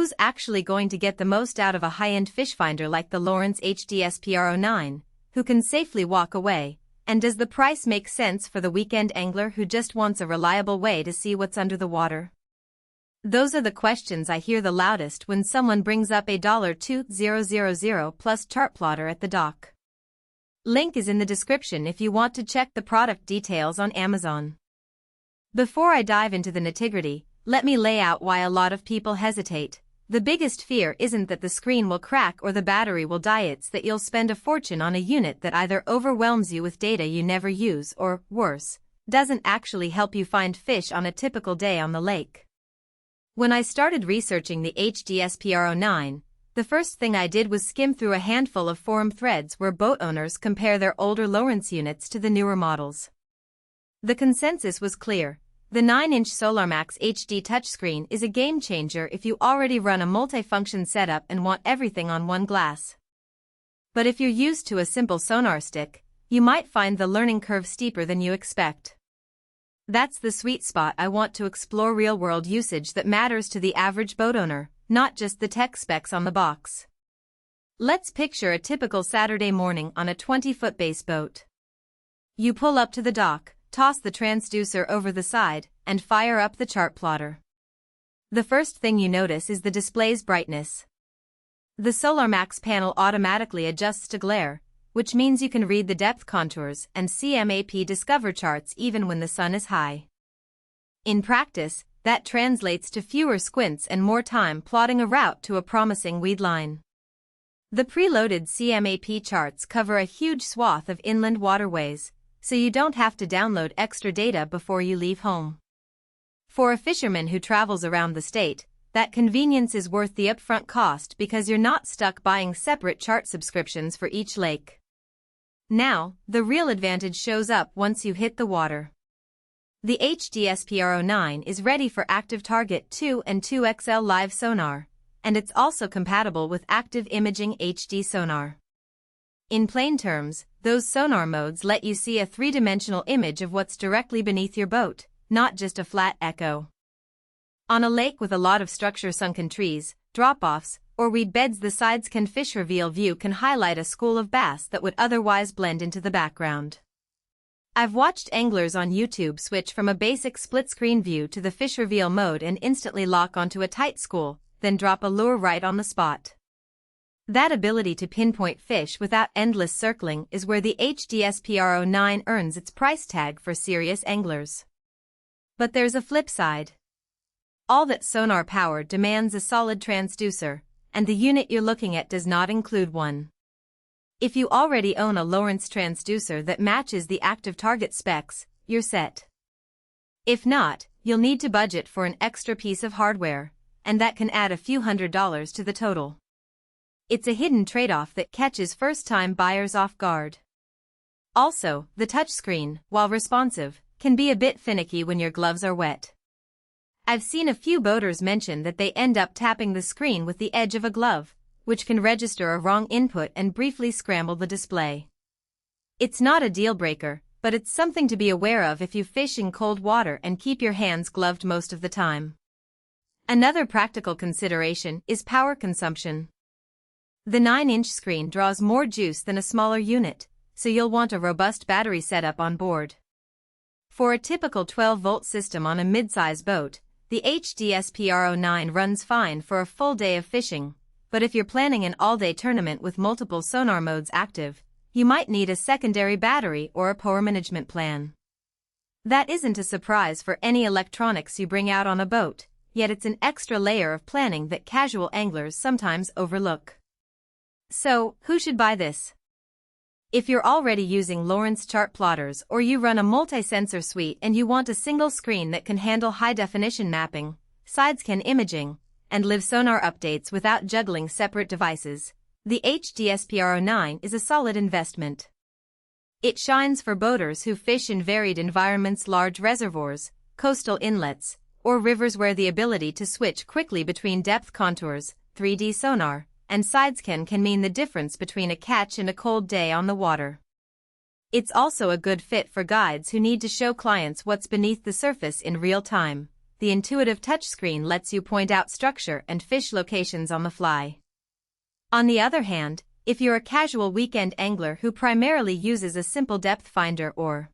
who's actually going to get the most out of a high-end fish finder like the Lowrance HDS Pro9, who can safely walk away, and does the price make sense for the weekend angler who just wants a reliable way to see what's under the water? Those are the questions I hear the loudest when someone brings up a $2,000 plus Chartplotter at the dock. Link is in the description if you want to check the product details on Amazon. Before I dive into the nitty-gritty, let me lay out why a lot of people hesitate. The biggest fear isn't that the screen will crack or the battery will die, it's that you'll spend a fortune on a unit that either overwhelms you with data you never use or, worse, doesn't actually help you find fish on a typical day on the lake. When I started researching the HDS Pro9, the first thing I did was skim through a handful of forum threads where boat owners compare their older Lowrance units to the newer models. The consensus was clear. The 9-inch SolarMax HD touchscreen is a game-changer if you already run a multi-function setup and want everything on one glass. But if you're used to a simple sonar stick, you might find the learning curve steeper than you expect. That's the sweet spot I want to explore: real-world usage that matters to the average boat owner, not just the tech specs on the box. Let's picture a typical Saturday morning on a 20-foot bass boat. You pull up to the dock, toss the transducer over the side, and fire up the Chartplotter. The first thing you notice is the display's brightness. The SolarMax panel automatically adjusts to glare, which means you can read the depth contours and CMAP discover charts even when the sun is high. In practice, that translates to fewer squints and more time plotting a route to a promising weed line. The preloaded CMAP charts cover a huge swath of inland waterways, so you don't have to download extra data before you leave home. For a fisherman who travels around the state, that convenience is worth the upfront cost because you're not stuck buying separate chart subscriptions for each lake. Now, the real advantage shows up once you hit the water. The HDS Pro9 is ready for ActiveTarget 2 and 2XL live sonar, and it's also compatible with active imaging HD sonar. In plain terms, those sonar modes let you see a three-dimensional image of what's directly beneath your boat, not just a flat echo. On a lake with a lot of structure-sunken trees, drop-offs, or weed beds, the Sidescan FishReveal view can highlight a school of bass that would otherwise blend into the background. I've watched anglers on YouTube switch from a basic split-screen view to the FishReveal mode and instantly lock onto a tight school, then drop a lure right on the spot. That ability to pinpoint fish without endless circling is where the HDS Pro9 earns its price tag for serious anglers. But there's a flip side. All that sonar power demands a solid transducer, and the unit you're looking at does not include one. If you already own a Lowrance transducer that matches the ActiveTarget specs, you're set. If not, you'll need to budget for an extra piece of hardware, and that can add a few $100s to the total. It's a hidden trade-off that catches first-time buyers off guard. Also, the touchscreen, while responsive, can be a bit finicky when your gloves are wet. I've seen a few boaters mention that they end up tapping the screen with the edge of a glove, which can register a wrong input and briefly scramble the display. It's not a deal-breaker, but it's something to be aware of if you fish in cold water and keep your hands gloved most of the time. Another practical consideration is power consumption. The 9-inch screen draws more juice than a smaller unit, so you'll want a robust battery setup on board. For a typical 12-volt system on a mid-size boat, the HDS Pro9 runs fine for a full day of fishing, but if you're planning an all-day tournament with multiple sonar modes active, you might need a secondary battery or a power management plan. That isn't a surprise for any electronics you bring out on a boat, yet it's an extra layer of planning that casual anglers sometimes overlook. So, who should buy this? If you're already using Lowrance Chartplotters or you run a multi-sensor suite and you want a single screen that can handle high-definition mapping, Sidescan imaging, and live sonar updates without juggling separate devices, the HDS Pro9 is a solid investment. It shines for boaters who fish in varied environments, large reservoirs, coastal inlets, or rivers where the ability to switch quickly between depth contours, 3D sonar, and Sidescan can mean the difference between a catch and a cold day on the water. It's also a good fit for guides who need to show clients what's beneath the surface in real time. the intuitive touchscreen lets you point out structure and fish locations on the fly. On the other hand, if you're a casual weekend angler who primarily uses a simple depth finder or